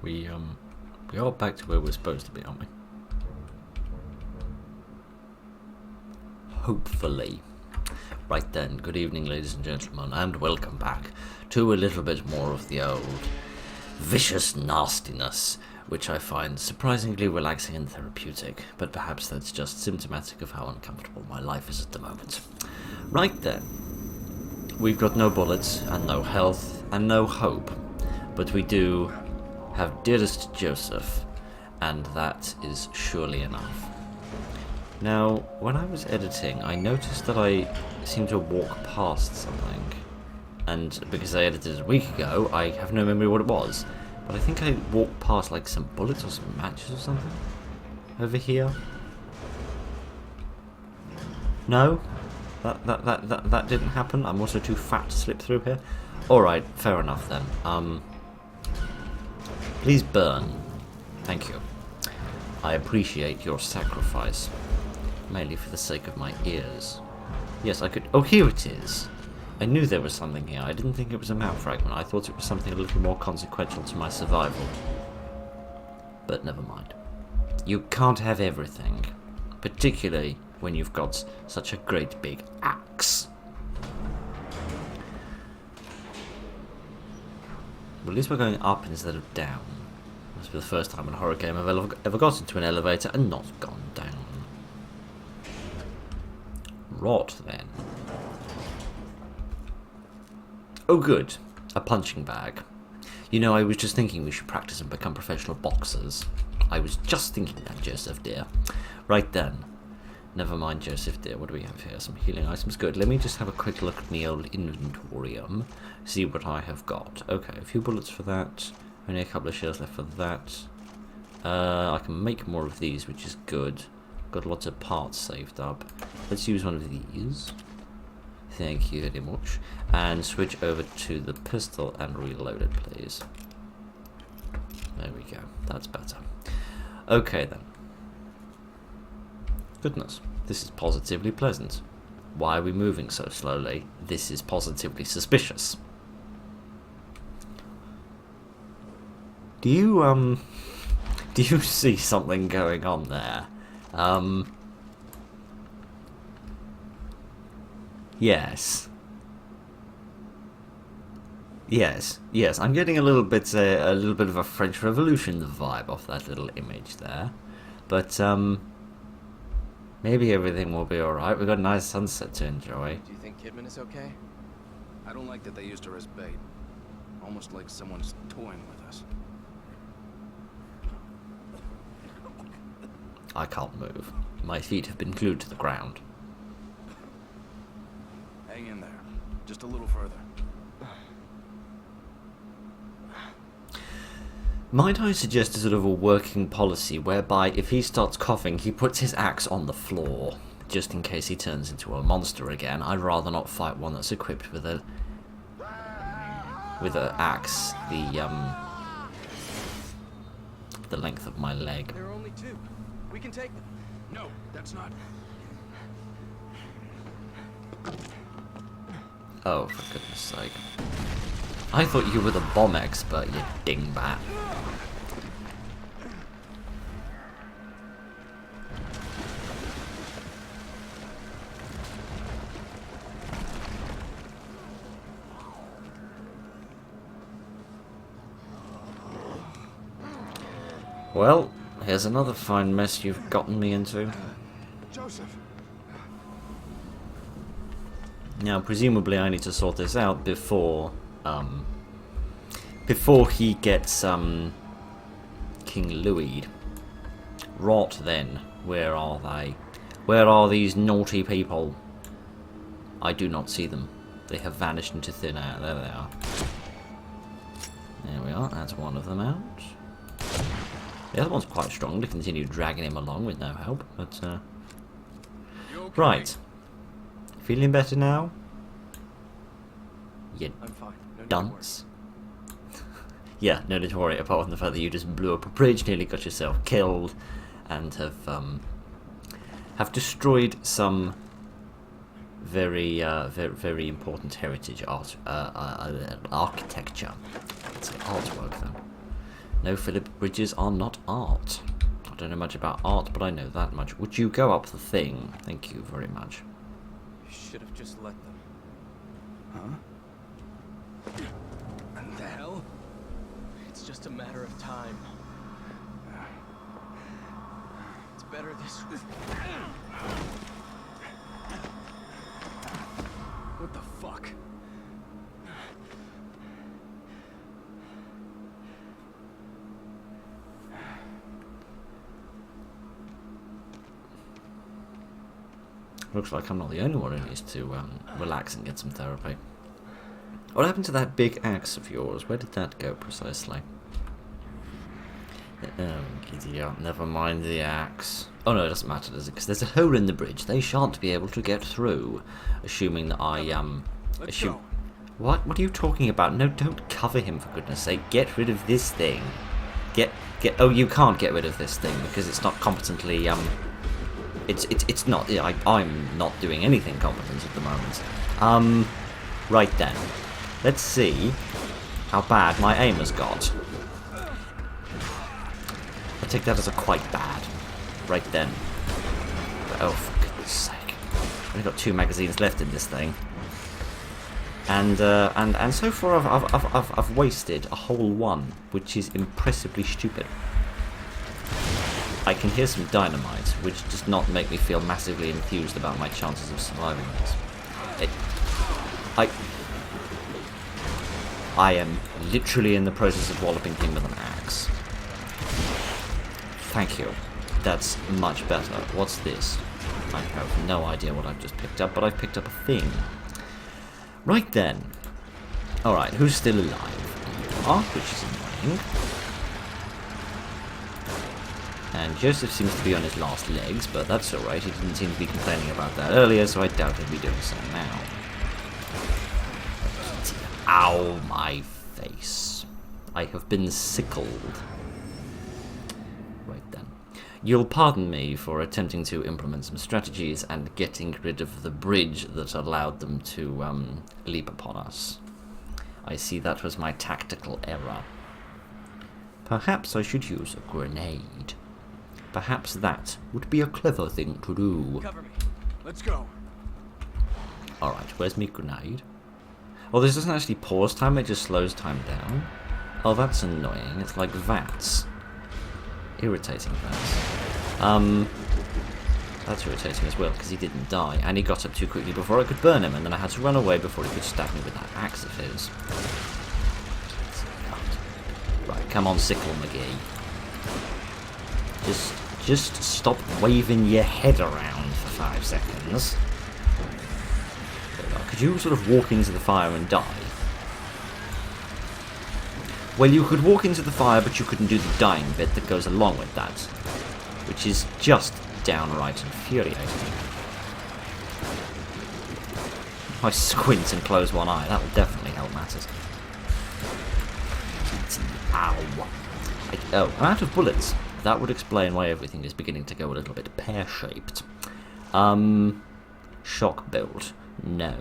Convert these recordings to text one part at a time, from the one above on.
We are back to where we're supposed to be, aren't we? Hopefully. Right then, good evening ladies and gentlemen, and welcome back to a little bit more of the old vicious nastiness, which I find surprisingly relaxing and therapeutic, but perhaps that's just symptomatic of how uncomfortable my life is at the moment. Right then, we've got no bullets, and no health, and no hope, but we do have dearest Joseph, and that is surely enough. Now, when I was editing, I noticed that I seemed to walk past something, and because I edited it a week ago, I have no memory what it was, but I think I walked past like some bullets or some matches or something over here. No? That didn't happen? I'm also too fat to slip through here? Alright, fair enough then. Please burn. Thank you. I appreciate your sacrifice. Mainly for the sake of my ears. Yes, I could... Oh, here it is! I knew there was something here. I didn't think it was a map fragment. I thought it was something a little more consequential to my survival. But never mind. You can't have everything. Particularly when you've got such a great big axe. Well, at least we're going up instead of down. This will be the first time in a horror game I've ever got into an elevator and not gone down. Rot, then. Oh, good. A punching bag. You know, I was just thinking we should practice and become professional boxers. I was just thinking that, Joseph, dear. Right then. Never mind, Joseph, dear. What do we have here? Some healing items. Good. Let me just have a quick look at the old inventorium. See what I have got. Okay, a few bullets for that. Only a couple of shells left for that. I can make more of these, which is good. Got lots of parts saved up. Let's use one of these. Thank you very much. And switch over to the pistol and reload it, please. There we go. That's better. Okay then. Goodness, this is positively pleasant. Why are we moving so slowly? This is positively suspicious. Do you see something going on there? Yes. Yes, I'm getting a little bit of a French Revolution vibe off that little image there. But, maybe everything will be alright. We've got a nice sunset to enjoy. Do you think Kidman is okay? I don't like that they used her as bait. Almost like someone's toying with us. I can't move. My feet have been glued to the ground. Hang in there. Just a little further. Might I suggest a sort of a working policy whereby if he starts coughing, he puts his axe on the floor, just in case he turns into a monster again. I'd rather not fight one that's equipped with a axe the length of my leg. There are only two. We can take them. No, that's not. Oh, for goodness sake. I thought you were the bomb expert, you dingbat. Well, here's another fine mess you've gotten me into. Joseph. Now, presumably I need to sort this out before he gets, King Louis. Rot then. Where are they? Where are these naughty people? I do not see them. They have vanished into thin air. There they are. There we are. That's one of them out. The other one's quite strong to continue dragging him along with no help, but, Okay? Right. Feeling better now? You I'm fine. No need to dunce. Yeah, no need to worry, apart from the fact that you just blew up a bridge, nearly got yourself killed, and have destroyed some very important heritage architecture. Let's say artwork, though. No, Philip, bridges are not art. I don't know much about art, but I know that much. Would you go up the thing? Thank you very much. You should have just let them. Huh? What the hell? It's just a matter of time. It's better this way. What the fuck? Looks like I'm not the only one who needs to relax and get some therapy. What happened to that big axe of yours? Where did that go precisely? Oh, idiot. Never mind the axe. Oh no, it doesn't matter, does it? Because there's a hole in the bridge. They shan't be able to get through. Assuming that I, Let's go. What? What are you talking about? No, don't cover him, for goodness sake. Get rid of this thing. Oh, you can't get rid of this thing because it's not competently, It's not. Yeah, I'm not doing anything competent at the moment. Right then. Let's see how bad my aim has got. I take that as a quite bad. Right then. Oh, for goodness sake! I've only got 2 magazines left in this thing, and so far I've wasted a whole one, which is impressively stupid. I can hear some dynamite, which does not make me feel massively enthused about my chances of surviving this. I am literally in the process of walloping him with an axe. Thank you. That's much better. What's this? I have no idea what I've just picked up, but I've picked up a thing. Right then. Alright, who's still alive? You are, which is annoying. And Joseph seems to be on his last legs, but that's alright. He didn't seem to be complaining about that earlier, so I doubt he'll be doing so now. Ow, my face. I have been sickled. Right then. You'll pardon me for attempting to implement some strategies and getting rid of the bridge that allowed them to leap upon us. I see that was my tactical error. Perhaps I should use a grenade. Perhaps that would be a clever thing to do. Cover me. Let's go. Alright, where's my grenade? Oh, this doesn't actually pause time, it just slows time down. Oh, that's annoying. It's like VATS. Irritating VATS. That's irritating as well, because he didn't die, and he got up too quickly before I could burn him, and then I had to run away before he could stab me with that axe of his. Right, come on, Sickle McGee. Just stop waving your head around for 5 seconds. Could you sort of walk into the fire and die? Well, you could walk into the fire, but you couldn't do the dying bit that goes along with that. Which is just downright infuriating. If I squint and close one eye, that will definitely help matters. Ow. Oh, I'm out of bullets. That would explain why everything is beginning to go a little bit pear-shaped. Shock bolt. No.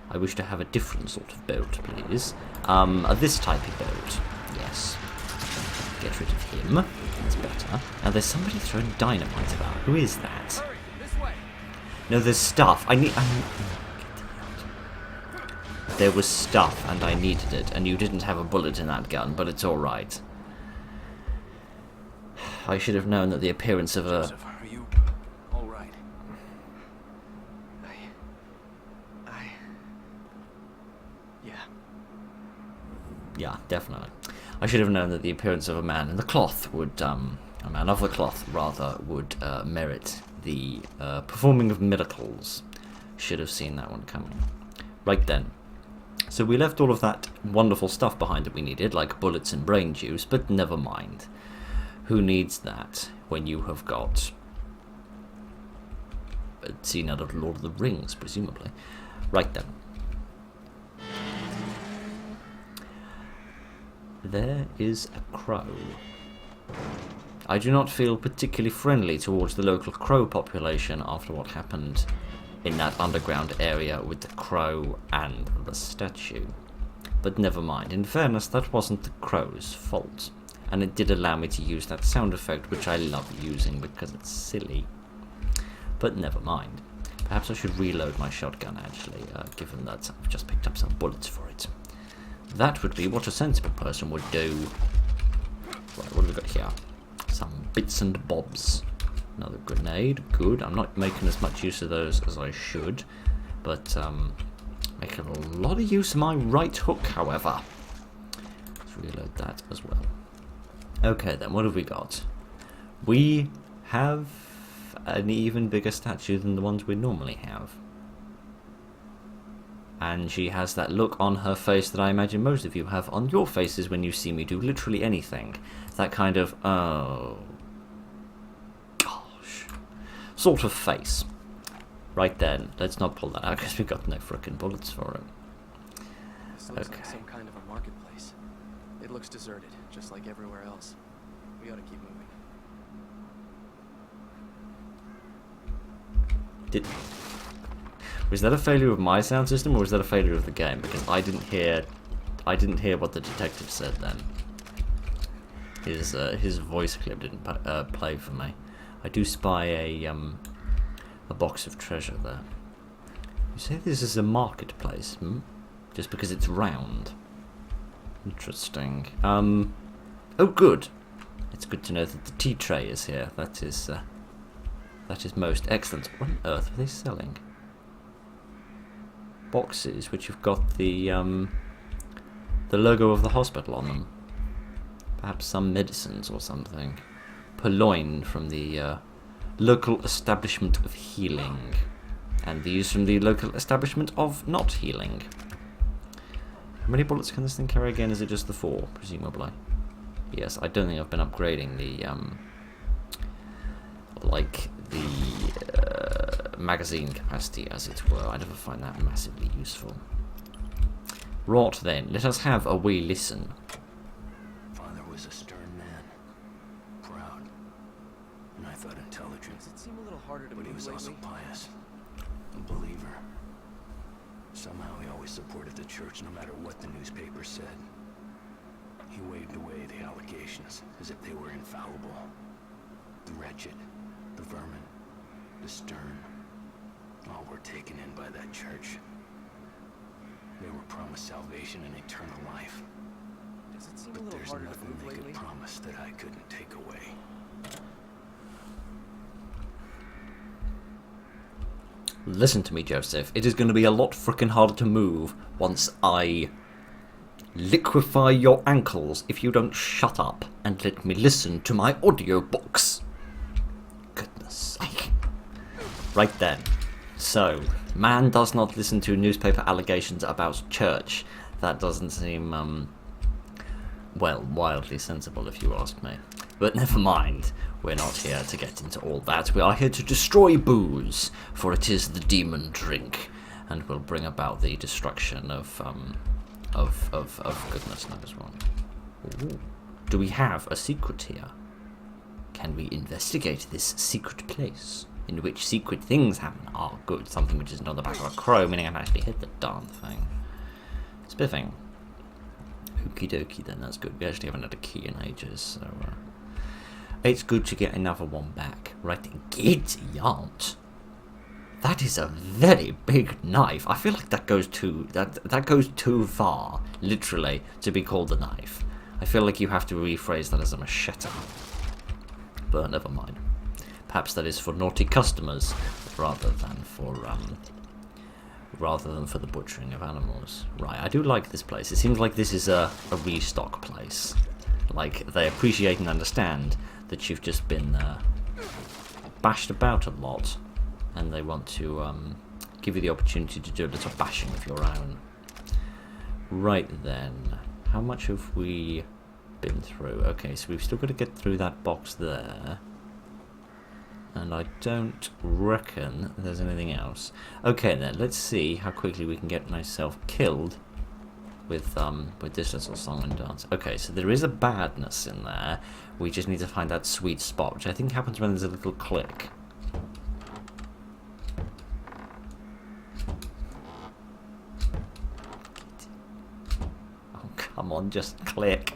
I wish to have a different sort of bolt, please. This type of bolt. Yes. Get rid of him. That's better. Now there's somebody throwing dynamite about. Who is that? Hurry, this way. No, there's stuff. There was stuff, and I needed it, and you didn't have a bullet in that gun, but it's alright. I should have known that the appearance of a... Joseph, are you all right? Yeah. Yeah, definitely. I should have known that the appearance of a man in the cloth would, a man of the cloth, rather, would merit the performing of miracles. Should have seen that one coming. Right then. So we left all of that wonderful stuff behind that we needed, like bullets and brain juice, but never mind. Who needs that when you have got a scene out of Lord of the Rings, presumably? Right then. There is a crow. I do not feel particularly friendly towards the local crow population after what happened in that underground area with the crow and the statue. But never mind. In fairness, that wasn't the crow's fault. and it did allow me to use that sound effect, which I love using because it's silly. But never mind. Perhaps I should reload my shotgun, actually, given that I've just picked up some bullets for it. That would be what a sensible person would do. Right, what have we got here? Some bits and bobs. Another grenade, good. I'm not making as much use of those as I should, but making a lot of use of my right hook, however. Let's reload that as well. Okay then, what have we got? We have an even bigger statue than the ones we normally have. And she has that look on her face that I imagine most of you have on your faces when you see me do literally anything. That kind of, oh, gosh, sort of face. Right then, let's not pull that out because we've got no frickin' bullets for it. This looks like some kind of a marketplace. It looks deserted, just like everywhere else. We ought to keep moving. Was that a failure of my sound system, or was that a failure of the game? Because I didn't hear what the detective said then. His voice clip didn't play for me. I do spy a box of treasure there. You say this is a marketplace, just because it's round. Interesting. Oh, good. It's good to know that the tea tray is here. That is most excellent. What on earth are they selling? Boxes which have got the logo of the hospital on them. Perhaps some medicines or something. Purloined from the local establishment of healing. And these from the local establishment of not healing. How many bullets can this thing carry again? Is it just the 4, presumably? Yes, I don't think I've been upgrading the magazine capacity, as it were. I never find that massively useful. Rot then, let us have a wee listen. Father was a stern man, proud, and I thought intelligent. Does it seem a little harder to But he move was also lately? pious, a believer. Somehow he always supported the church no matter what the newspaper said. He waved away the allegations as if they were infallible. The wretched, the vermin, the stern, all were taken in by that church. They were promised salvation and eternal life. Does it seem a But little there's harder to nothing move they lately? could promise that I couldn't take away. Listen to me, Joseph. It is going to be a lot frickin' harder to move once I liquefy your ankles if you don't shut up and let me listen to my audiobooks. Goodness sake. Right then. So, man does not listen to newspaper allegations about church. That doesn't seem, well, wildly sensible if you ask me. But never mind. We're not here to get into all that. We are here to destroy booze, for it is the demon drink, and will bring about the destruction of goodness knows what. Ooh. Do we have a secret here? Can we investigate this secret place, in which secret things happen? Ah, good, something which isn't on the back of a crow, meaning I can actually hit the darn thing. Spiffing. Okie dokie then, that's good. We actually haven't had a key in ages, so it's good to get another one back. Right, giddy aunt. That is a very big knife. I feel like that goes too far, literally, to be called a knife. I feel like you have to rephrase that as a machete. But never mind. Perhaps that is for naughty customers rather than for the butchering of animals. Right, I do like this place. It seems like this is a restock place. Like, they appreciate and understand that you've just been bashed about a lot, and they want to give you the opportunity to do a little bashing of your own. Right then, how much have we been through? Okay, so we've still got to get through that box there, and I don't reckon there's anything else. Okay then, let's see how quickly we can get myself killed with this little song and dance. Okay, so there is a badness in there. We just need to find that sweet spot, which I think happens when there's a little click. Oh, come on, just click.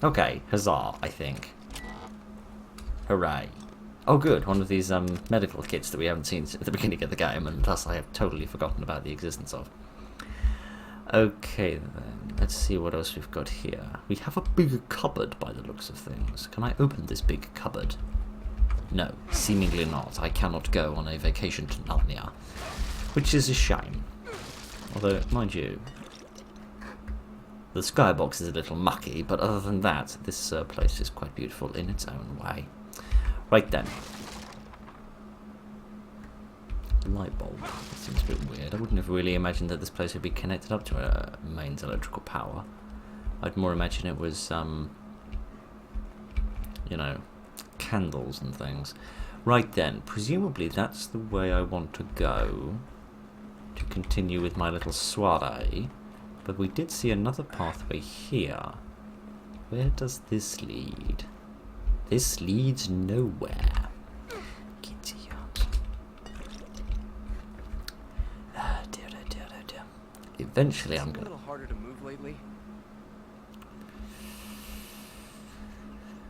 Okay, huzzah, I think. Hooray. Oh good, one of these medical kits that we haven't seen at the beginning of the game, and thus I have totally forgotten about the existence of. Okay then, let's see what else we've got here. We have a big cupboard by the looks of things. Can I open this big cupboard? No, seemingly not. I cannot go on a vacation to Narnia, which is a shame. Although, mind you, the skybox is a little mucky, but other than that, this place is quite beautiful in its own way. Right then. Light bulb. That seems a bit weird. I wouldn't have really imagined that this place would be connected up to a mains electrical power. I'd more imagine it was, you know, candles and things. Right then, presumably that's the way I want to go to continue with my little soiree. But we did see another pathway here. Where does this lead? This leads nowhere. Giddy up. Ah, dear, oh dear, oh dear. Eventually I'm It's a gonna... little harder to move lately.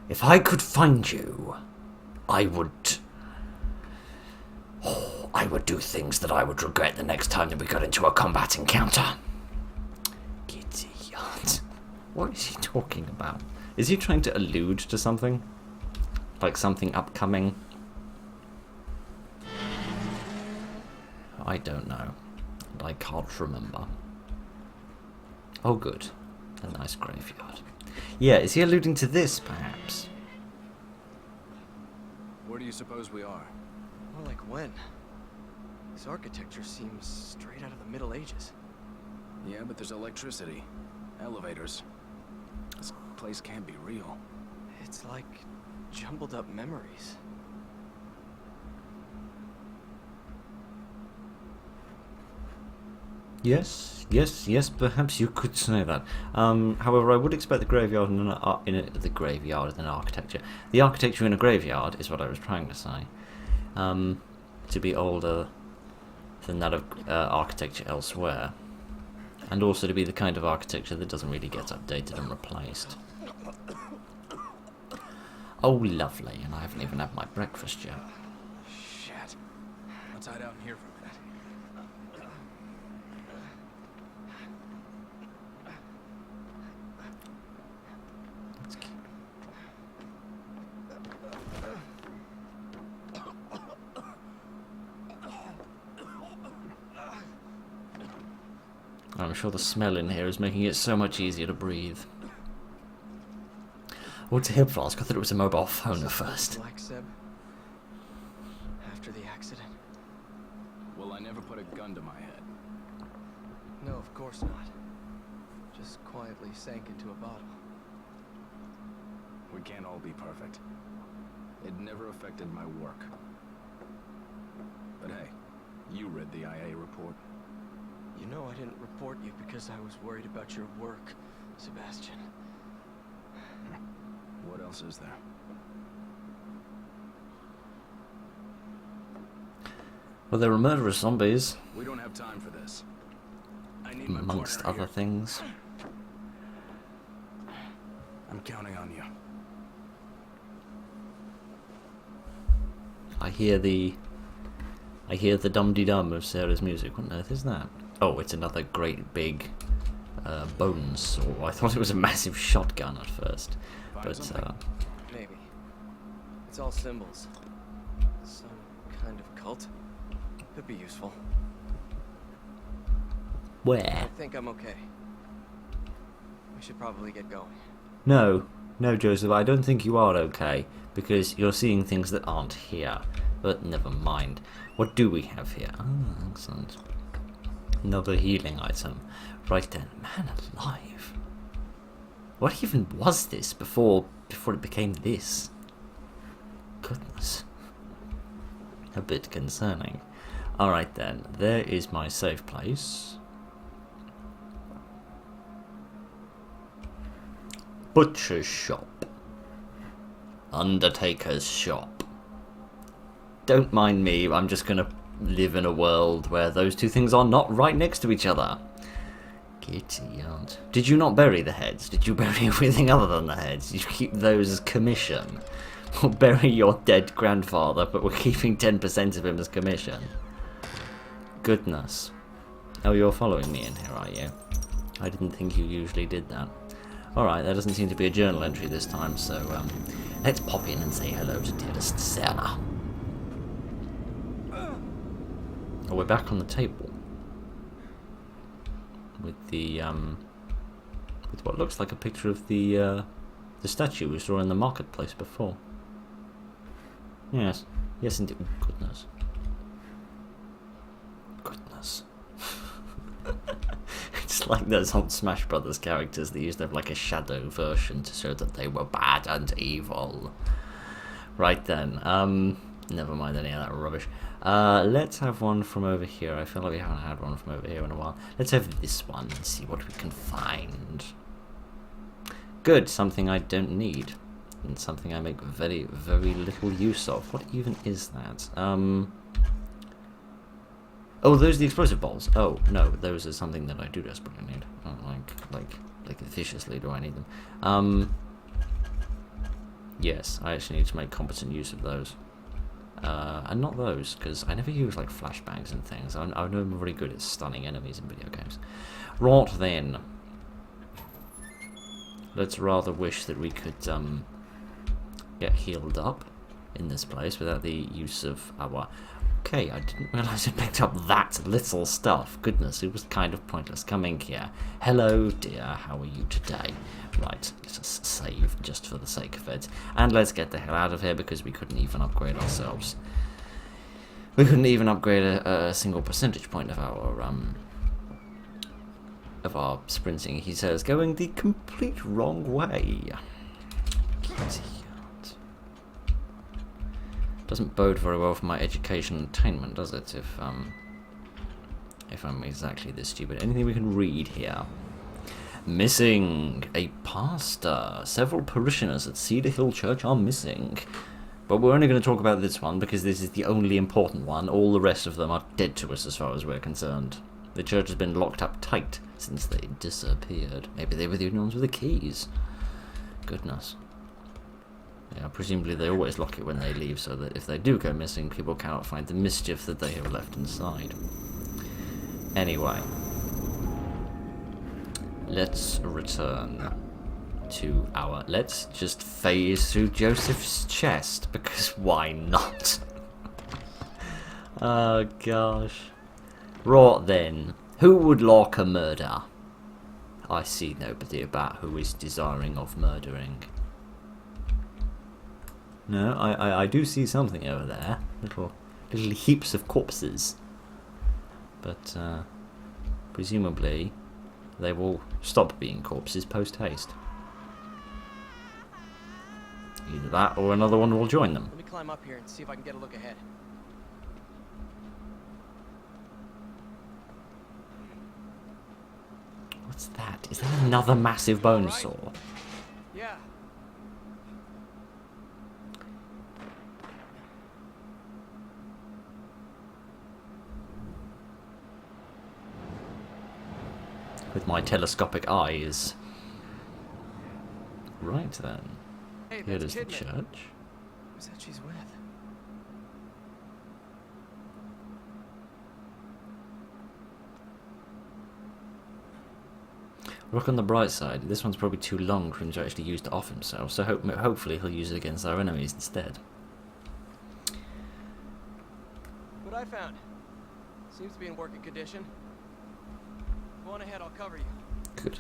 If I could find you, I would... Oh, I would do things that I would regret the next time that we got into a combat encounter. Giddy yacht. What is he talking about? Is he trying to allude to something? Like something upcoming? I don't know. And I can't remember. Oh good. A nice graveyard. Yeah, is he alluding to this, perhaps? Where do you suppose we are? More like when? This architecture seems straight out of the Middle Ages. Yeah, but there's electricity. Elevators. This place can't be real. It's like jumbled up memories. Yes, perhaps you could say that. However, I would expect the graveyard in an architecture. The architecture in a graveyard is what I was trying to say. To be older than that of architecture elsewhere. And also to be the kind of architecture that doesn't really get updated and replaced. Oh, lovely, and I haven't even had my breakfast yet. Shit. Let's hide out in here for a minute. Let's keep... I'm sure the smell in here is making it so much easier to breathe. Oh, it's a hip flask. I thought it was a mobile phone at first. Black Seb. After the accident. Well, I never put a gun to my head. No, of course not. Just quietly sank into a bottle. We can't all be perfect. It never affected my work. But hey, you read the IA report. You know I didn't report you because I was worried about your work, Sebastian. What else is there? Well, there are murderous zombies, We don't have time for this. I need my amongst partner other here. things. I'm counting on you. I hear the dum-de-dum of Sarah's music. What on earth is that? Oh, it's another great big bone saw. I thought it was a massive shotgun at first. But, Maybe. It's all symbols. Some kind of cult. Could be useful. where? I think I'm okay. We should probably get going. No, Joseph, I don't think you are okay, because you're seeing things that aren't here. But never mind. What do we have here? Oh, excellent. Another healing item. Right then, man alive. What even was this before it became this? Goodness. A bit concerning. Alright then, there is my safe place. Butcher's shop. Undertaker's shop. Don't mind me, I'm just gonna live in a world where those two things are not right next to each other. Giddy aunt. Did you not bury the heads? Did you bury everything other than the heads? Did you keep those as commission? We'll bury your dead grandfather, but we're keeping 10% of him as commission. Goodness. Oh, you're following me in here, are you? I didn't think you usually did that. Alright, there doesn't seem to be a journal entry this time, so let's pop in and say hello to dearest Sarah. Oh, we're back on the table. With the, with what looks like a picture of the statue we saw in the marketplace before. Yes. Yes, indeed. Oh, goodness. Goodness. It's like those old Smash Brothers characters that used to have like a shadow version to show that they were bad and evil. Right then, never mind any of that rubbish. Let's have one from over here. I feel like we haven't had one from over here in a while. Let's have this one and see what we can find. Good, something I don't need. And something I make very, very little use of. What even is that? Oh, those are the explosive balls. Oh, no, those are something that I do desperately need. Oh, like viciously do I need them. Yes, I actually need to make competent use of those. And not those, because I never use, like, flashbangs and things. I know I'm very good at stunning enemies in video games. Right then. Let's rather wish that we could, get healed up in this place without the use of our... Okay, I didn't realise it picked up that little stuff. Goodness, it was kind of pointless coming here. Hello, dear, how are you today? Right, let us save just for the sake of it. And let's get the hell out of here because we couldn't even upgrade ourselves. We couldn't even upgrade a single percentage point of our sprinting. He says, going the complete wrong way. Doesn't bode very well for my education and attainment, does it? If I'm exactly this stupid. Anything we can read here? Missing a pastor. Several parishioners at Cedar Hill Church are missing. But we're only going to talk about this one because this is the only important one. All the rest of them are dead to us as far as we're concerned. The church has been locked up tight since they disappeared. Maybe they were the only ones with the keys. Goodness. Yeah, presumably they always lock it when they leave, so that if they do go missing, people cannot find the mischief that they have left inside. Anyway. Let's return to our... Let's just phase through Joseph's chest, because why not? Oh, gosh. Right then. Who would like a murder? I see nobody about who is desiring of murdering. No, I do see something over there. Little heaps of corpses. But, presumably, they will stop being corpses post-haste. Either that or another one will join them. Let me climb up here and see if I can get a look ahead. What's that? Is that another massive bone saw? Yeah. With my telescopic eyes. Right then. Hey, Here that's is the Kidman. church. Who's that she's with? Look on the bright side. This one's probably too long for him to actually use to off himself, so hopefully he'll use it against our enemies instead. What I found. Seems to be in working condition. Go on ahead, I'll cover you. Good.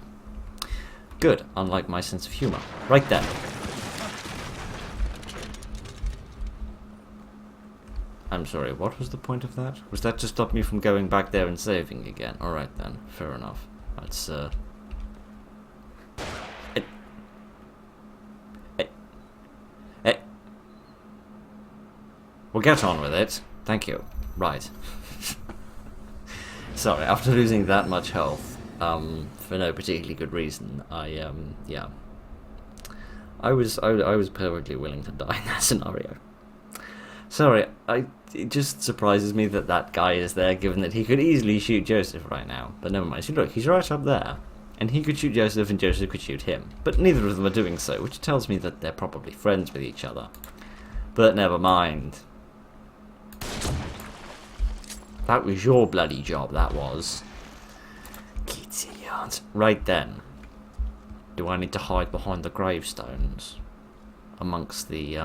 Good, unlike my sense of humour. Right then. I'm sorry, what was the point of that? Was that to stop me from going back there and saving again? Alright then, fair enough. That's, Well, get on with it. Thank you. Right. Sorry, after losing that much health, for no particularly good reason, yeah. I was perfectly willing to die in that scenario. Sorry, it just surprises me that that guy is there, given that he could easily shoot Joseph right now. But never mind. See, look, he's right up there. And he could shoot Joseph and Joseph could shoot him. But neither of them are doing so, which tells me that they're probably friends with each other. But never mind. That was your bloody job, that was. Right then. Do I need to hide behind the gravestones? Amongst the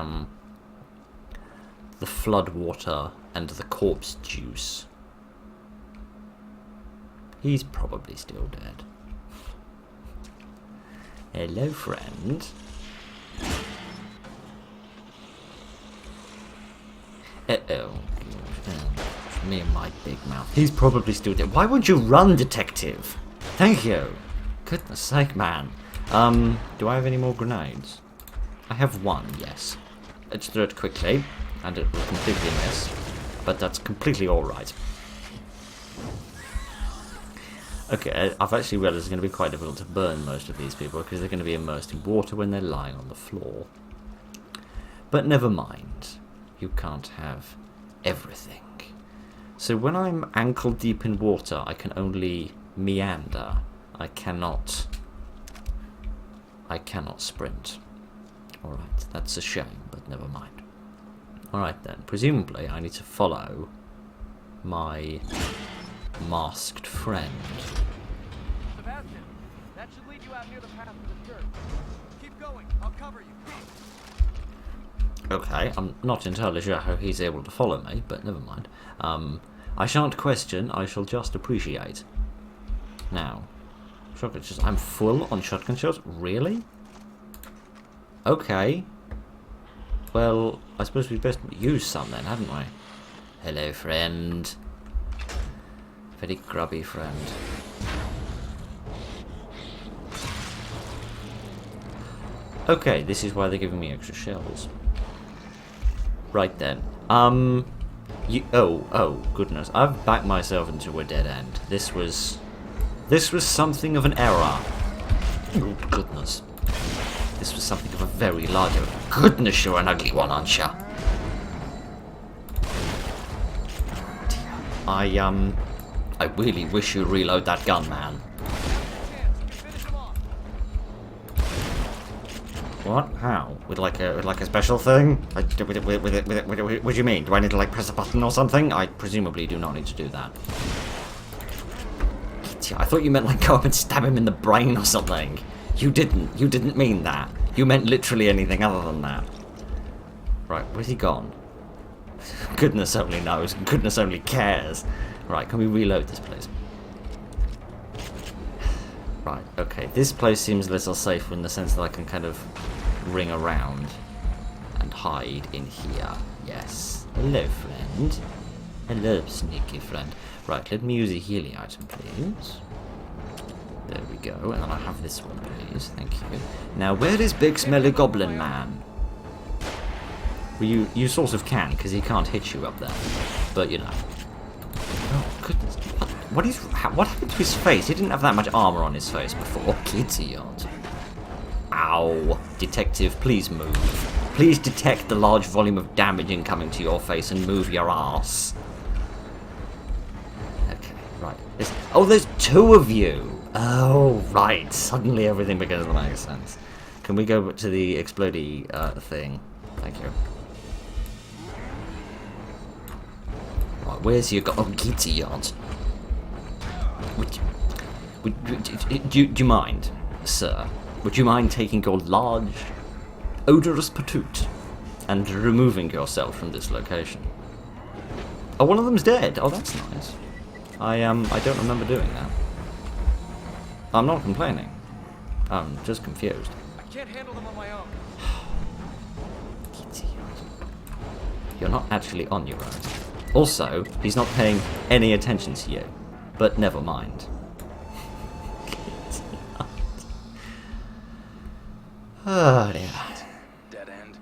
flood water and the corpse juice. He's probably still dead. Hello, friend. Uh-oh. Me and my big mouth. He's probably still dead. Why won't you run, detective? Thank you. Goodness sake, man. Do I have any more grenades? I have one, yes. Let's throw it quickly, and it will completely miss. But that's completely alright. Okay, I've actually realised it's going to be quite difficult to burn most of these people, because they're going to be immersed in water when they're lying on the floor. But never mind. You can't have everything. So when I'm ankle deep in water, I can only meander. I cannot sprint. Alright, that's a shame, but never mind. Alright then, presumably I need to follow my masked friend. Sebastian, that should lead you out near the path to the church. Keep going, I'll cover you. Okay, I'm not entirely sure how he's able to follow me, but never mind. I shan't question, I shall just appreciate. Now, shotgun shots. I'm full on shotgun shots? Really? Okay. Well, I suppose we'd best use some then, hadn't we? Hello, friend. Very grubby friend. Okay, this is why they're giving me extra shells. Right then. Oh, goodness. I've backed myself into a dead end. This was something of an error. Oh, goodness. This was something of a very large error. Goodness, you're an ugly one, aren't you? I really wish you'd reload that gun, man. What? How? With like a special thing? Like, what do you mean? Do I need to like press a button or something? I presumably do not need to do that. I thought you meant like go up and stab him in the brain or something. You didn't mean that. You meant literally anything other than that. Right, where's he gone? Goodness only knows. Goodness only cares. Right, can we reload this place? Right, okay. This place seems a little safer in the sense that I can kind of ring around and hide in here. Yes. Hello, friend. Hello, sneaky friend. Right, let me use a healing item, please. There we go. And then I have this one, please. Thank you. Now, where is Big Smelly Goblin Man? Well, you sort of can, because he can't hit you up there. But, you know. Oh, goodness. What happened to his face? He didn't have that much armor on his face before. Idiot. Ow. Detective, please move. Please detect the large volume of damage incoming to your face and move your ass. Okay, right. Oh, there's two of you. Oh, right. Suddenly everything begins to make sense. Can we go to the explodey thing? Thank you. Right, where's your... Oh, idiot. Do you mind, sir? Would you mind taking your large, odorous patoot and removing yourself from this location? Oh, one of them's dead. Oh, that's nice. I don't remember doing that. I'm not complaining. I'm just confused. I can't handle them on my own. You're not actually on your own. Also, he's not paying any attention to you. But never mind. Oh dear. Dead end.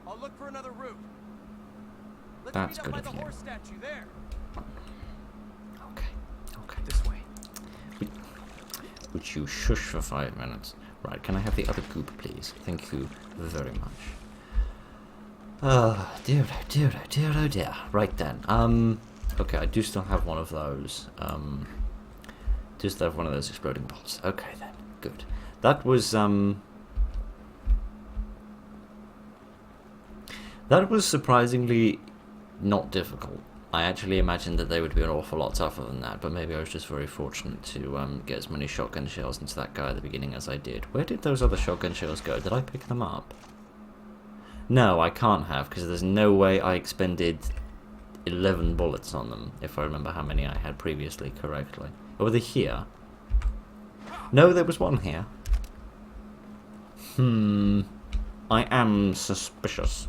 I'll look for another route. Let's That's meet up good by of the you. horse statue there. Okay. This way. Would you shush for 5 minutes? Right, can I have the other goop, please? Thank you very much. Oh, dear, oh dear, oh dear, oh dear. Right then. Okay, I do still have one of those. Do still have one of those exploding pots. Okay then, good. That was surprisingly not difficult. I actually imagined that they would be an awful lot tougher than that, but maybe I was just very fortunate to get as many shotgun shells into that guy at the beginning as I did. Where did those other shotgun shells go? Did I pick them up? No, I can't have, because there's no way I expended 11 bullets on them, if I remember how many I had previously correctly. Or were they here? No, there was one here. I am suspicious.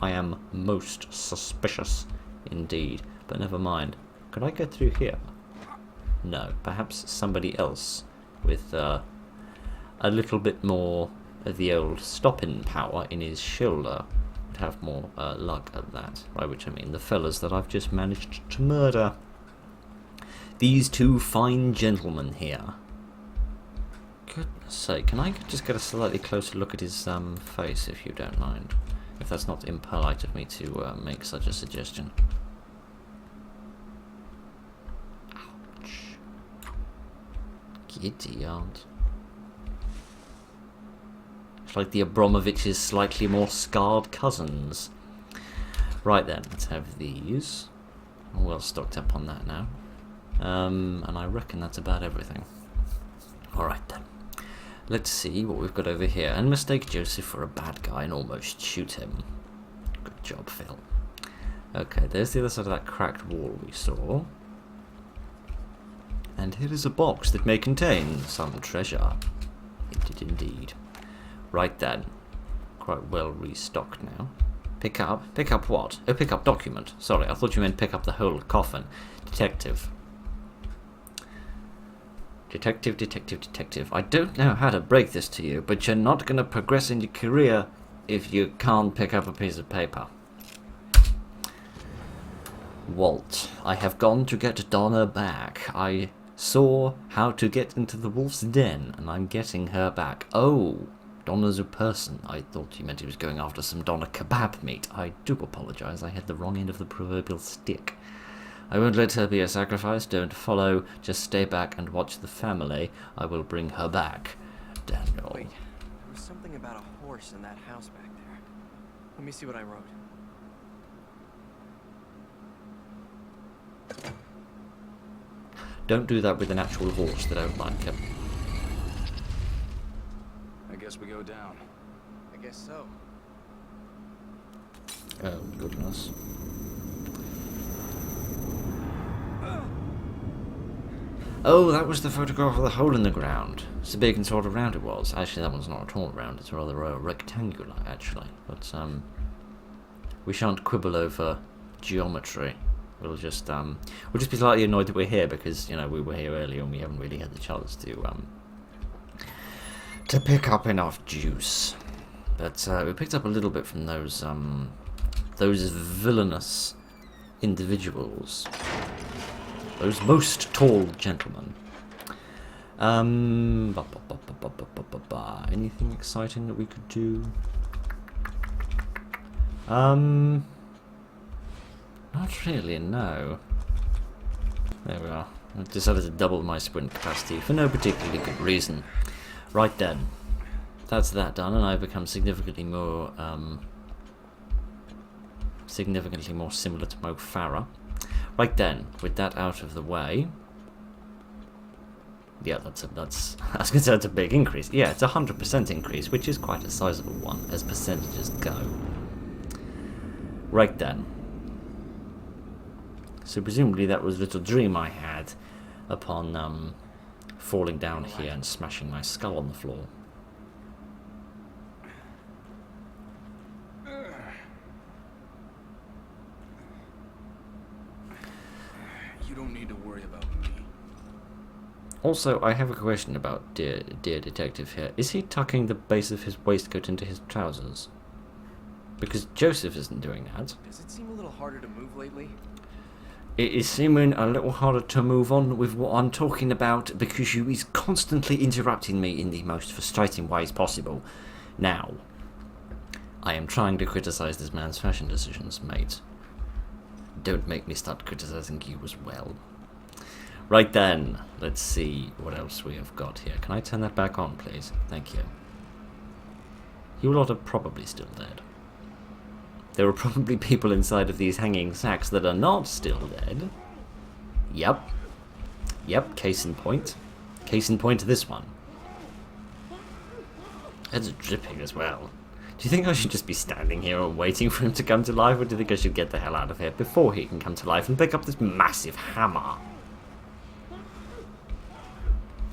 I am most suspicious indeed. But never mind. Could I get through here? No. Perhaps somebody else with a little bit more of the old stopping power in his shoulder would have more luck at that. By which I mean the fellas that I've just managed to murder. These two fine gentlemen here. Goodness sake, can I just get a slightly closer look at his face, if you don't mind? If that's not impolite of me to make such a suggestion. Ouch. Giddy aunt. It's like the Abramovich's slightly more scarred cousins. Right then, let's have these. I'm well stocked up on that now. And I reckon that's about everything. Alright then. Let's see what we've got over here. And mistake Joseph for a bad guy and almost shoot him. Good job, Phil. Okay, there's the other side of that cracked wall we saw. And here is a box that may contain some treasure. It did indeed. Right then. Quite well restocked now. Pick up what? Oh, pick up document. Sorry, I thought you meant pick up the whole coffin. Detective. Detective. I don't know how to break this to you, but you're not going to progress in your career if you can't pick up a piece of paper. Walt, I have gone to get Donna back. I saw how to get into the wolf's den, and I'm getting her back. Oh, Donna's a person. I thought you meant he was going after some Donna kebab meat. I do apologise, I had the wrong end of the proverbial stick. I won't let her be a sacrifice. Don't follow. Just stay back and watch the family. I will bring her back. Daniel. Wait, there was something about a horse in that house back there. Let me see what I wrote. Don't do that with an actual horse. They don't like him. I guess we go down. I guess so. Oh, goodness. Oh, that was the photograph of the hole in the ground. It's a big and sort of round it was. Actually, that one's not at all round. It's rather rectangular, actually. But, we shan't quibble over geometry. We'll just be slightly annoyed that we're here because, you know, we were here earlier and we haven't really had the chance to pick up enough juice. But, we picked up a little bit from those villainous individuals. Those most tall gentlemen. Anything exciting that we could do? Not really, no. There we are. I've decided to double my sprint capacity for no particularly good reason. Right then. That's that done, and I've become significantly more similar to Mo Farah. Right then, with that out of the way, yeah, I was going to say that's a big increase. Yeah, it's a 100% increase, which is quite a sizable one as percentages go. Right then. So presumably that was a little dream I had upon falling down here and smashing my skull on the floor. Don't need to worry about me. Also, I have a question about dear detective here. Is he tucking the base of his waistcoat into his trousers? Because Joseph isn't doing that. Does it seem a little harder to move lately? It is seeming a little harder to move on with what I'm talking about because you is constantly interrupting me in the most frustrating ways possible. Now, I am trying to criticize this man's fashion decisions, mate. Don't make me start criticizing you as well. Right then, let's see what else we have got here. Can I turn that back on, please? Thank you. You lot are probably still dead. There are probably people inside of these hanging sacks that are not still dead. Yep. Yep, case in point. Case in point, this one. It's dripping as well. Do you think I should just be standing here and waiting for him to come to life, or do you think I should get the hell out of here before he can come to life and pick up this massive hammer?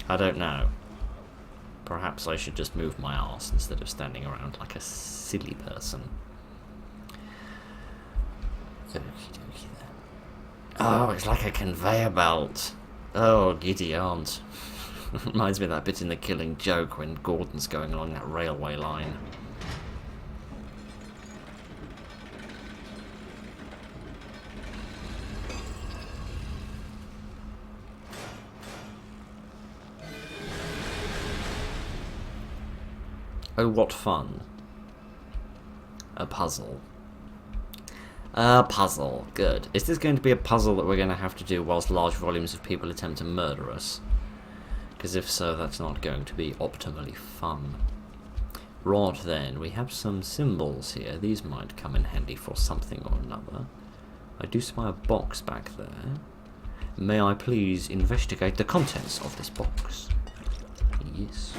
I don't know. Perhaps I should just move my arse instead of standing around like a silly person. Okie dokie then. Oh, it's like a conveyor belt. Oh, giddy aunt. Reminds me of that bit in The Killing Joke when Gordon's going along that railway line. Oh, what fun. A puzzle. A puzzle. Good. Is this going to be a puzzle that we're going to have to do whilst large volumes of people attempt to murder us? Because if so, that's not going to be optimally fun. Right then, we have some symbols here. These might come in handy for something or another. I do spy a box back there. May I please investigate the contents of this box? Yes.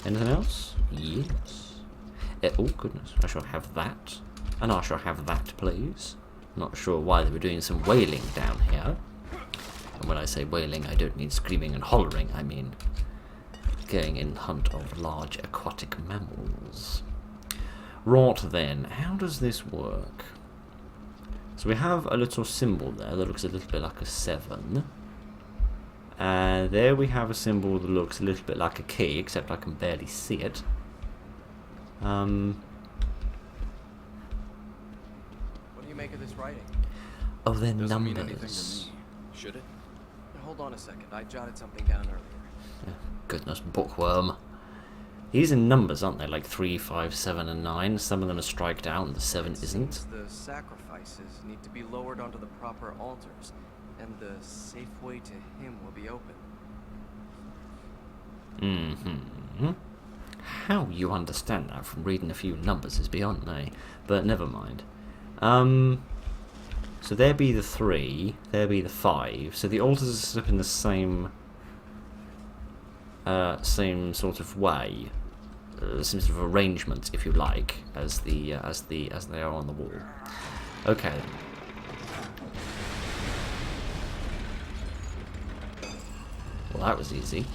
Anything else? Yes. Oh, goodness. I shall have that. And I shall have that, please. Not sure why they were doing some wailing down here. And when I say wailing, I don't mean screaming and hollering. I mean going in hunt of large aquatic mammals. Right then, how does this work? So we have a little symbol there that looks a little bit like a 7. And there we have a symbol that looks a little bit like a key, except I can barely see it. What do you make of this writing? Oh, they're Doesn't mean anything to numbers. me. Should it? Now, hold on a second. I jotted something down earlier. Oh, goodness, bookworm. These are numbers, aren't they? Like 3, 5, 7, and 9. Some of them are striked out, and the 7 isn't. Seems the sacrifices need to be lowered onto the proper altars, and the safe way to him will be open. Mm-hmm. How you understand that from reading a few numbers is beyond me, but never mind. So there be the 3, there be the 5. So the altars are set up in the same sort of way, some sort of arrangement, if you like, as they are on the wall. Okay. Well, that was easy.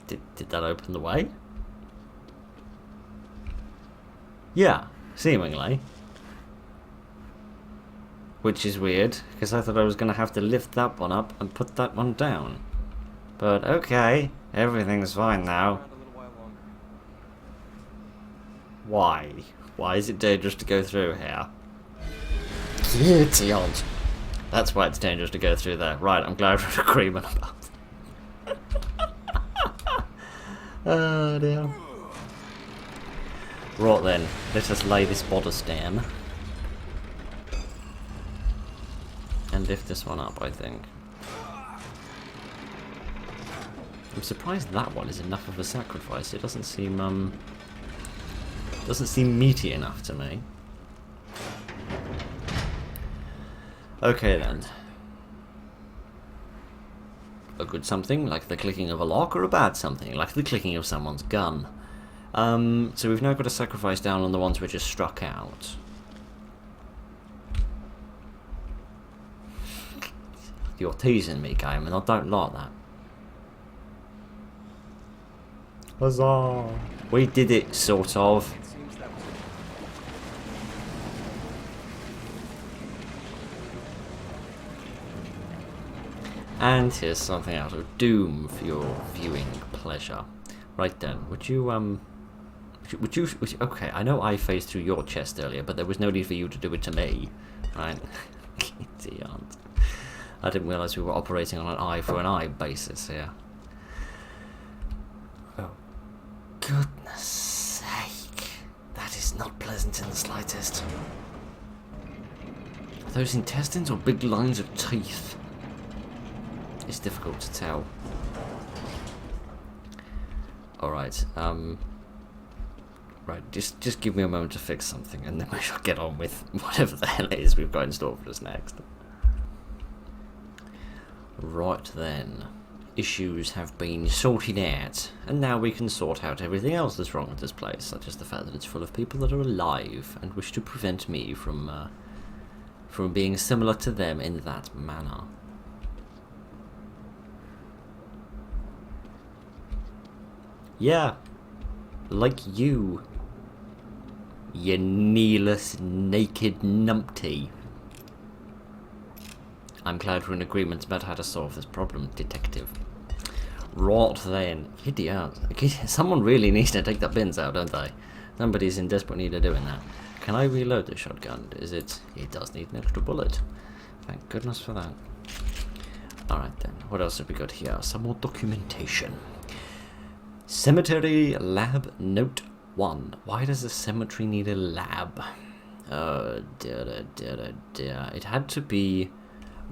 Did that open the way? Yeah, seemingly. Which is weird, because I thought I was going to have to lift that one up and put that one down. But okay, everything's fine now. Around a little while longer. Why? Why is it dangerous to go through here? Idiot. That's why it's dangerous to go through there. Right, I'm glad we're agreement about it. Oh dear. Right then, let us lay this bodice down. And lift this one up, I think. I'm surprised that one is enough of a sacrifice. It doesn't seem meaty enough to me. Okay then. A good something, like the clicking of a lock, or a bad something, like the clicking of someone's gun. So we've now got a sacrifice down on the ones which are struck out. You're teasing me, game, and I don't like that. Huzzah! We did it, sort of. It seems that was it. And here's something out of Doom for your viewing pleasure. Right then, would you, okay, I know I phased through your chest earlier, but there was no need for you to do it to me. Right? Idiot. I didn't realise we were operating on an eye for an eye basis here. Oh, goodness intestines in the slightest. Are those intestines or big lines of teeth? It's difficult to tell. Alright, right, just give me a moment to fix something and then we shall get on with whatever the hell it is we've got in store for us next. Right then, issues have been sorted out, and now we can sort out everything else that's wrong with this place, such as the fact that it's full of people that are alive and wish to prevent me from being similar to them in that manner. Yeah, like you kneeless, naked numpty. I'm glad we're in agreement about how to solve this problem, detective. Right then, idiot. Someone really needs to take the bins out, don't they? Somebody's in desperate need of doing that. Can I reload the shotgun? It does need an extra bullet. Thank goodness for that. Alright then, what else have we got here? Some more documentation. Cemetery Lab Note 1. Why does a cemetery need a lab? Oh, dear. It had to be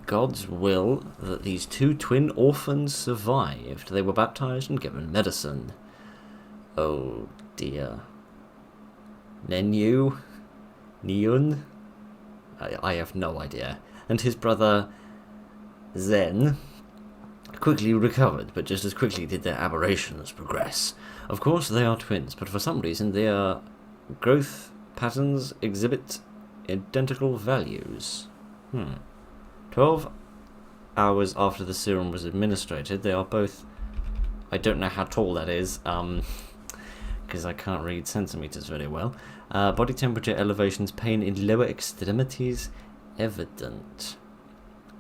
God's will that these 2 twin orphans survived. They were baptized and given medicine. Oh, dear. Nenyun? I have no idea. And his brother, Zen, quickly recovered, but just as quickly did their aberrations progress. Of course, they are twins, but for some reason their growth patterns exhibit identical values. 12 hours after the serum was administered, they are both... I don't know how tall that is, because I can't read centimeters very well. Body temperature elevations, pain in lower extremities evident.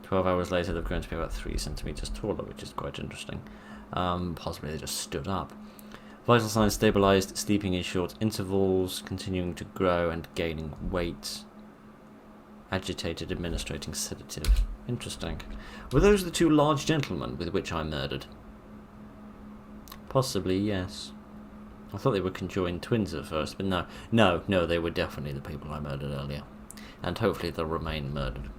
12 hours later, they've grown to be about 3 centimeters taller, which is quite interesting. Possibly they just stood up. Vital signs stabilized, sleeping in short intervals, continuing to grow and gaining weight. Agitated, administrating sedative. Interesting. Were those the 2 large gentlemen with which I murdered? Possibly, yes. I thought they were conjoined twins at first, but no, they were definitely the people I murdered earlier. And hopefully they'll remain murdered.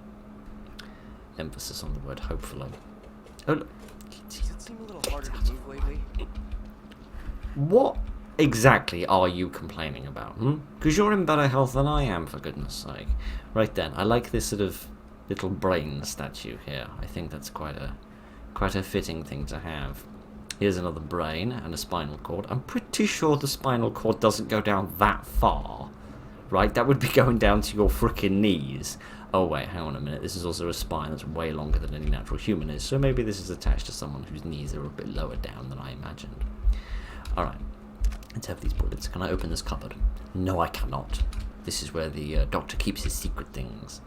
Emphasis on the word hopefully. Oh, look. Does it seem a little harder to move lately? What exactly are you complaining about? Because you're in better health than I am, for goodness sake. Right then, I like this sort of little brain statue here. I think that's quite a fitting thing to have. Here's another brain and a spinal cord. I'm pretty sure the spinal cord doesn't go down that far. Right? That would be going down to your frickin' knees. Oh wait, hang on a minute. This is also a spine that's way longer than any natural human is. So maybe this is attached to someone whose knees are a bit lower down than I imagined. Alright. Let's have these bullets. Can I open this cupboard? No, I cannot. This is where the doctor keeps his secret things.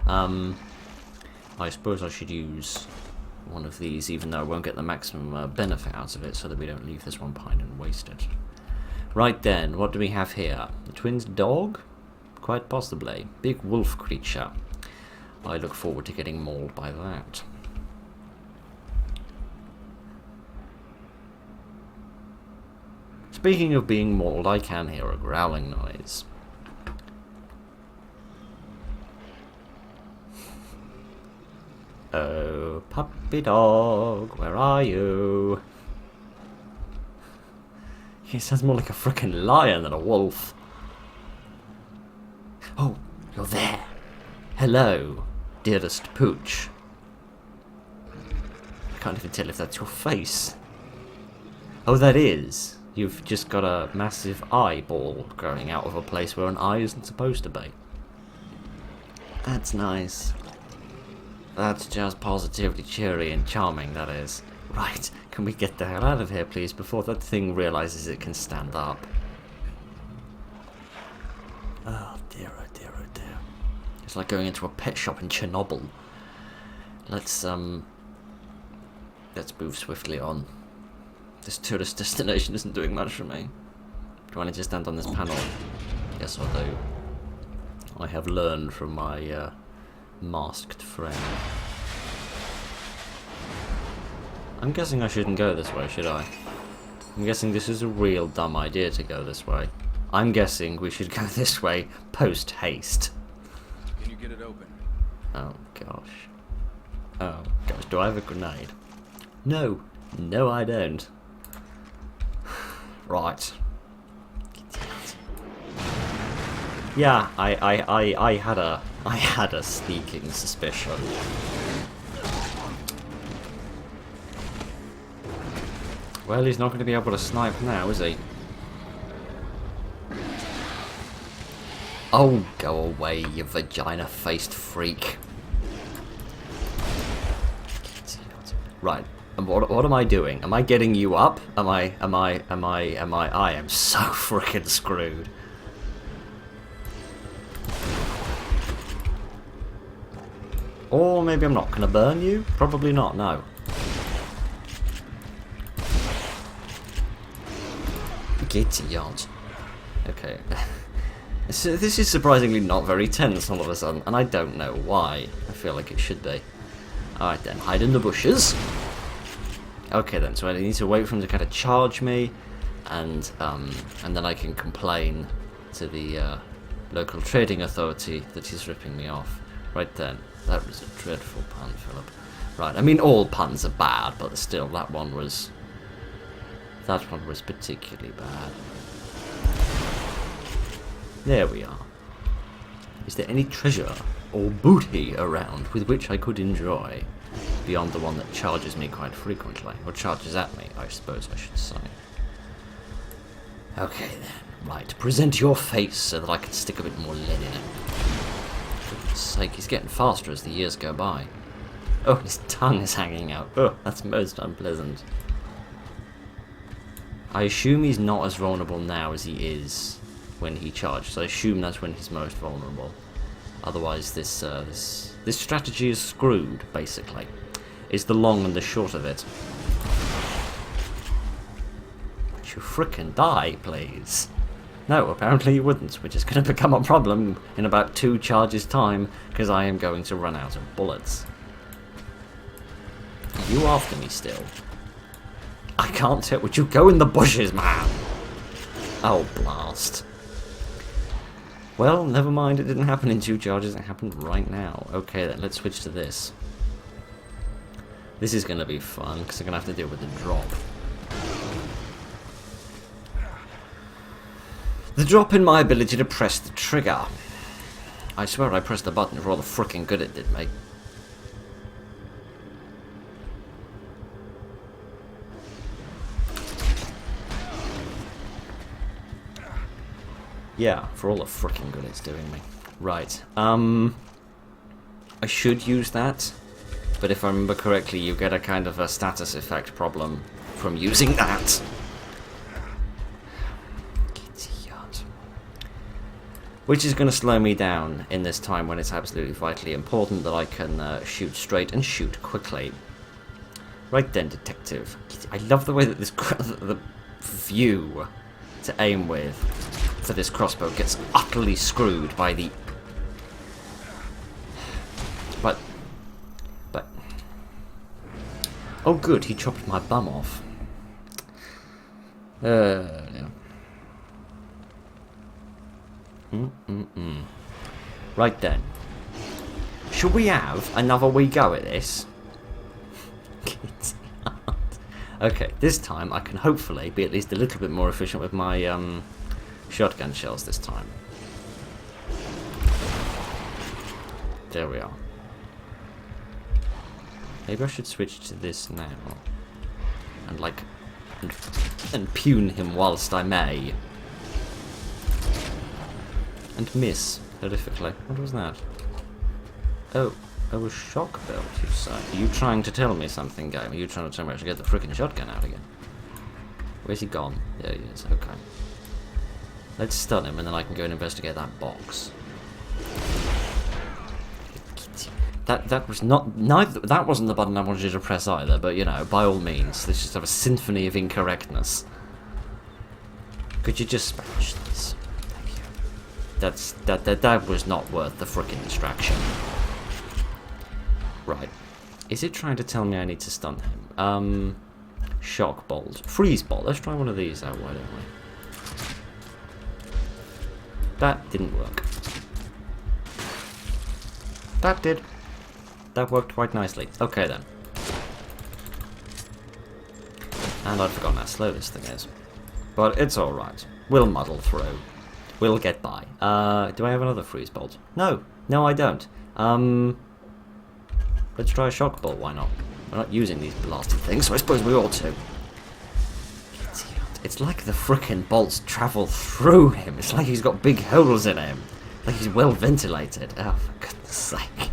I suppose I should use one of these, even though I won't get the maximum benefit out of it, so that we don't leave this one behind and waste it. Right then, what do we have here? The twins' dog? Quite possibly. Big wolf creature. I look forward to getting mauled by that. Speaking of being mauled, I can hear a growling noise. Oh, puppy dog, where are you? He sounds more like a frickin' lion than a wolf. Oh, you're there. Hello, dearest Pooch. I can't even tell if that's your face. Oh, that is. You've just got a massive eyeball growing out of a place where an eye isn't supposed to be. That's nice. That's just positively cheery and charming, that is. Right, can we get the hell out of here, please, before that thing realizes it can stand up? Oh dear, oh dear, oh dear. It's like going into a pet shop in Chernobyl. Let's move swiftly on. This tourist destination isn't doing much for me. Do I need to stand on this panel? Yes, I do. I have learned from my masked friend. I'm guessing I shouldn't go this way, should I? I'm guessing this is a real dumb idea to go this way. I'm guessing we should go this way post-haste. Can you get it open? Oh, gosh. Oh, gosh. Do I have a grenade? No. No, I don't. Right. Yeah, I had a sneaking suspicion. Well, he's not going to be able to snipe now, is he? Oh, go away, you vagina-faced freak. Right, and what am I doing? Am I getting you up? I am so freaking screwed. Or maybe I'm not going to burn you? Probably not, no. Giddy odds. Okay. So this is surprisingly not very tense all of a sudden, and I don't know why. I feel like it should be. Alright then, hide in the bushes. Okay then, so I need to wait for him to kind of charge me, and then I can complain to the local trading authority that he's ripping me off. Right then. That was a dreadful pun, Philip. Right, I mean all puns are bad, but still, that one was particularly bad. There we are. Is there any treasure or booty around with which I could enjoy, beyond the one that charges me quite frequently, or charges at me, I suppose I should say. Okay then, right, present your face so that I can stick a bit more lead in it. For goodness sake, he's getting faster as the years go by. Oh, his tongue is hanging out. Oh, that's most unpleasant. I assume he's not as vulnerable now as he is when he charges. I assume that's when he's most vulnerable. Otherwise, this strategy is screwed, basically. Is the long and the short of it. Would you frickin' die, please? No, apparently you wouldn't, which is going to become a problem in about 2 charges' time, because I am going to run out of bullets. Are you after me still? I can't tell. Would you go in the bushes, man? Oh, blast. Well, never mind. It didn't happen in 2 charges. It happened right now. Okay, then. Let's switch to this. This is going to be fun, because I'm going to have to deal with the drop. The drop in my ability to press the trigger. I swear I pressed the button for all the frickin' good it did, mate. Yeah, for all the frickin' good it's doing me. Right, I should use that, but if I remember correctly, you get a kind of a status effect problem from using that. Which is going to slow me down in this time when it's absolutely vitally important that I can shoot straight and shoot quickly. Right then, detective. I love the way that this the view to aim with for this crossbow gets utterly screwed by the... But... Oh good, he chopped my bum off. Yeah. Right then. Should we have another wee go at this? Okay, this time I can hopefully be at least a little bit more efficient with my shotgun shells this time. There we are. Maybe I should switch to this now. And like... and pune him whilst I may. And miss horrifically. What was that? Oh, a shock belt, you say? Are you trying to tell me something, game? Are you trying to tell me I should get the freaking shotgun out again? Where's he gone? There he is, okay. Let's stun him and then I can go and investigate that box. That was not... neither. That wasn't the button I wanted you to press either, but you know, by all means, let's just have a symphony of incorrectness. Could you just smash this? That was not worth the frickin' distraction. Right. Is it trying to tell me I need to stun him? Shock bolt. Freeze bolt. Let's try one of these out, why don't we? That didn't work. That did. That worked quite nicely. Okay then. And I'd forgotten how slow this thing is. But it's alright. We'll muddle through. We'll get by. Do I have another freeze bolt? No. No, I don't. Let's try a shock bolt, why not? We're not using these blasted things, so I suppose we ought to. It's like the frickin' bolts travel through him. It's like he's got big holes in him. Like he's well ventilated. Oh, for goodness sake.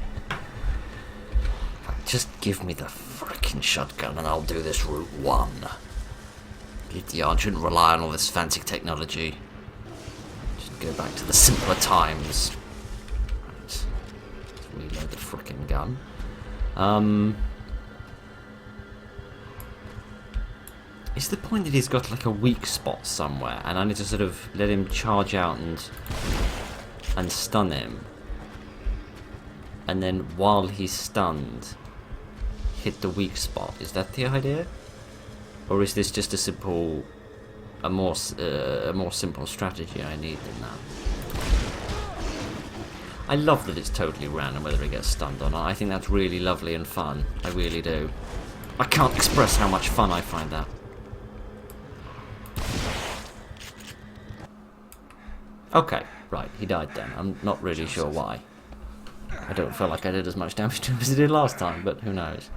Just give me the frickin' shotgun and I'll do this Route 1. I shouldn't rely on all this fancy technology. Just go back to the simpler times. Right. Let's reload the frickin' gun. Is the point that he's got like a weak spot somewhere and I need to sort of let him charge out and stun him, and then while he's stunned hit the weak spot? Is that the idea? Or is this just a more simple strategy I need than that? I love that it's totally random whether he gets stunned or not. I think that's really lovely and fun. I really do. I can't express how much fun I find that. Okay, right, he died then. I'm not really sure why. I don't feel like I did as much damage to him as I did last time, but who knows.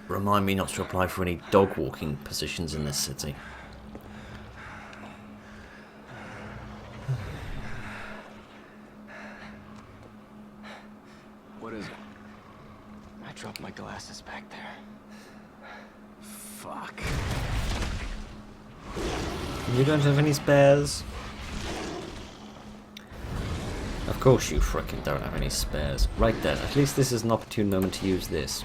Remind me not to apply for any dog walking positions in this city. What is it? I dropped my glasses back there. Fuck. You don't have any spares? Of course you frickin' don't have any spares. Right then, at least this is an opportune moment to use this.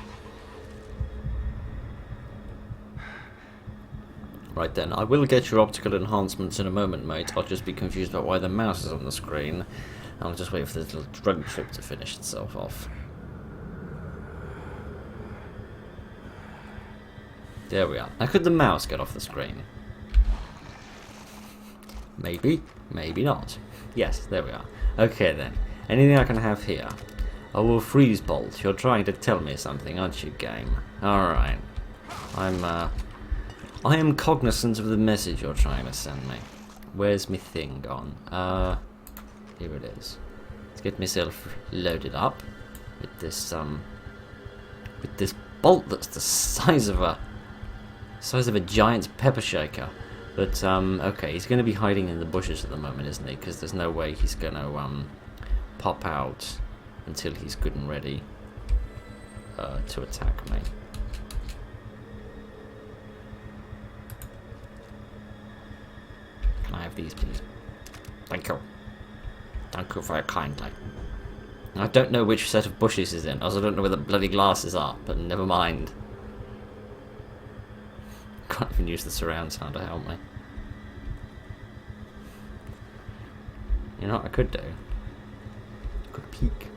Right then, I will get your optical enhancements in a moment, mate. I'll just be confused about why the mouse is on the screen. I'll just wait for this little drug trip to finish itself off. There we are. Now could the mouse get off the screen? Maybe, maybe not. Yes, there we are. Okay then. Anything I can have here? Oh, a freeze bolt. You're trying to tell me something, aren't you, game? Alright. I am cognizant of the message you're trying to send me. Where's my thing gone? Here it is. Let's get myself loaded up with this bolt that's the size of a giant pepper shaker. But okay, he's going to be hiding in the bushes at the moment, isn't he? Because there's no way he's going to pop out until he's good and ready to attack me. Can I have these, please? Thank you. Thank you very kindly. I don't know which set of bushes he's in. I also don't know where the bloody glasses are, but never mind. Can't even use the surround sound to help me. You know what I could do? Could peek.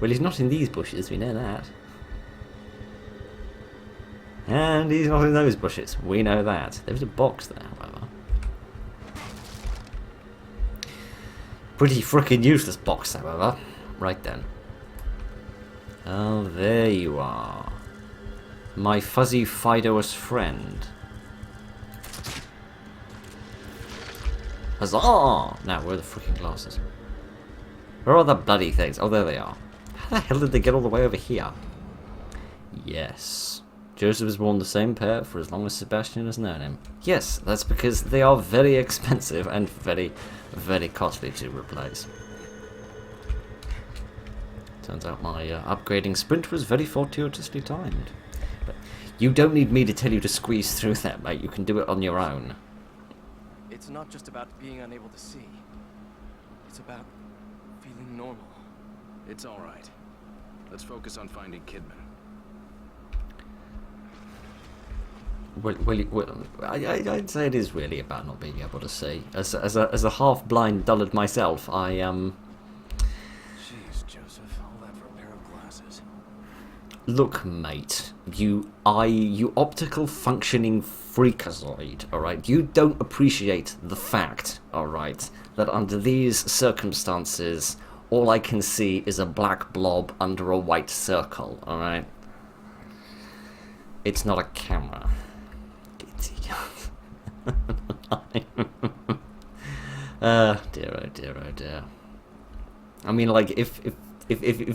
Well, he's not in these bushes, we know that. And he's not in those bushes, we know that. There's a box there, however. Pretty frickin' useless box, however. Right then. Oh, there you are. My fuzzy Fidoous friend. Huzzah! Now, where are the freaking glasses? Where are the bloody things? Oh, there they are. How the hell did they get all the way over here? Yes. Joseph has worn the same pair for as long as Sebastian has known him. Yes, that's because they are very expensive and very, very costly to replace. Turns out my upgrading sprint was very fortuitously timed. But you don't need me to tell you to squeeze through that, mate. You can do it on your own. It's not just about being unable to see. It's about feeling normal. It's all right. Let's focus on finding Kidman. Well, I'd say it is really about not being able to see. As a half-blind dullard myself, Jeez, Joseph, all that for a pair of glasses. Look, mate, you optical functioning freakazoid, alright? You don't appreciate the fact, alright, that under these circumstances, all I can see is a black blob under a white circle, alright? It's not a camera. Dear, oh dear, oh dear. I mean, like, if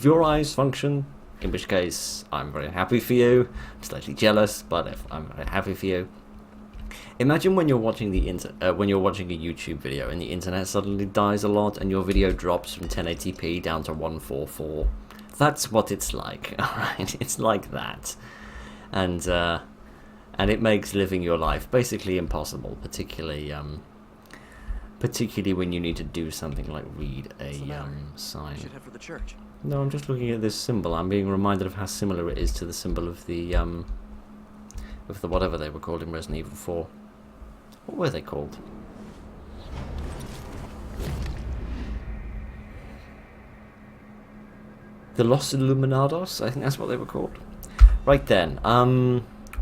your eyes function, in which case I'm very happy for you. I'm slightly jealous, but if I'm very happy for you. Imagine when you're watching when you're watching a YouTube video and the internet suddenly dies a lot and your video drops from 1080p down to 144. That's what it's like, alright? It's like that. And it makes living your life basically impossible, particularly when you need to do something like read a sign. You should head for the church. No, I'm just looking at this symbol. I'm being reminded of how similar it is to the symbol of the whatever they were called in Resident Evil 4. What were they called? The Los Illuminados? I think that's what they were called. Right then,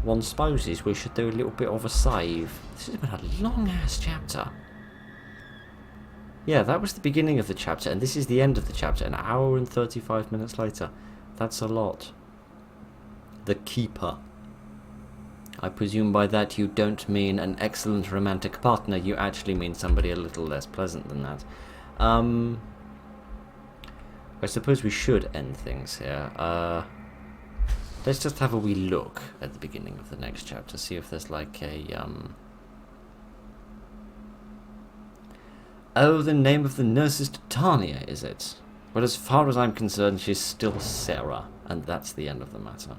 one supposes we should do a little bit of a save. This has been a long-ass chapter. Yeah, that was the beginning of the chapter, and this is the end of the chapter, an hour and 35 minutes later. That's a lot. The Keeper. I presume by that you don't mean an excellent romantic partner, you actually mean somebody a little less pleasant than that. I suppose we should end things here. Let's just have a wee look at the beginning of the next chapter, see if there's like a, Oh, the name of the nurse is Titania, is it? Well, as far as I'm concerned, she's still Sarah, and that's the end of the matter.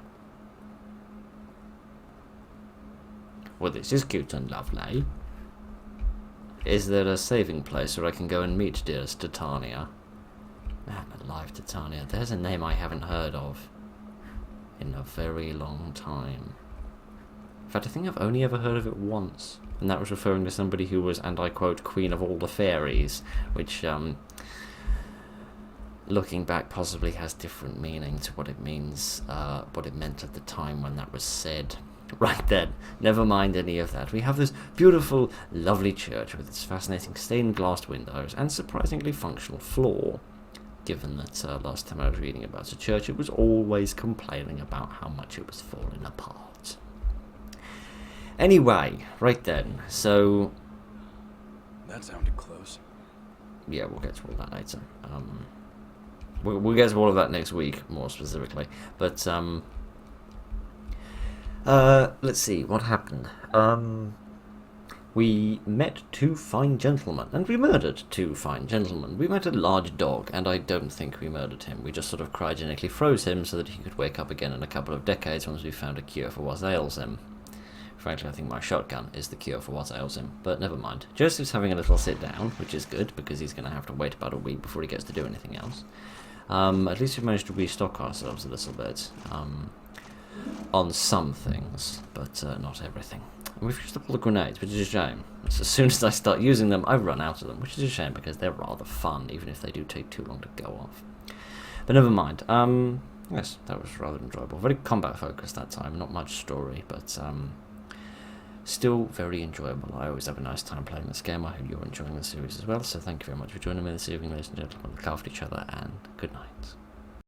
Well, this is cute and lovely. Is there a saving place where I can go and meet dearest Titania? Man alive, Titania. There's a name I haven't heard of in a very long time. In fact, I think I've only ever heard of it once, and that was referring to somebody who was, and I quote, Queen of all the Fairies, which, looking back, possibly has different meaning to what it means, what it meant at the time when that was said. Right then, never mind any of that. We have this beautiful, lovely church with its fascinating stained glass windows and surprisingly functional floor. Given that last time I was reading about a church, it was always complaining about how much it was falling apart. Anyway, right then, so... That sounded close. Yeah, we'll get to all that later. We'll get to all of that next week, more specifically. But, let's see, what happened? We met two fine gentlemen, and we murdered two fine gentlemen. We met a large dog, and I don't think we murdered him. We just sort of cryogenically froze him so that he could wake up again in a couple of decades once we found a cure for what ails him. Frankly, I think my shotgun is the cure for what ails him, but never mind. Joseph's having a little sit down, which is good, because he's going to have to wait about a week before he gets to do anything else. At least we've managed to restock ourselves a little bit. On some things, but not everything. And we've used up all the grenades, which is a shame. So as soon as I start using them, I run out of them, which is a shame because they're rather fun, even if they do take too long to go off. But never mind. Yes, that was rather enjoyable. Very combat focused that time, not much story, but still very enjoyable. I always have a nice time playing this game. I hope you're enjoying the series as well, so thank you very much for joining me this evening, ladies and gentlemen. Look after each other, and good night.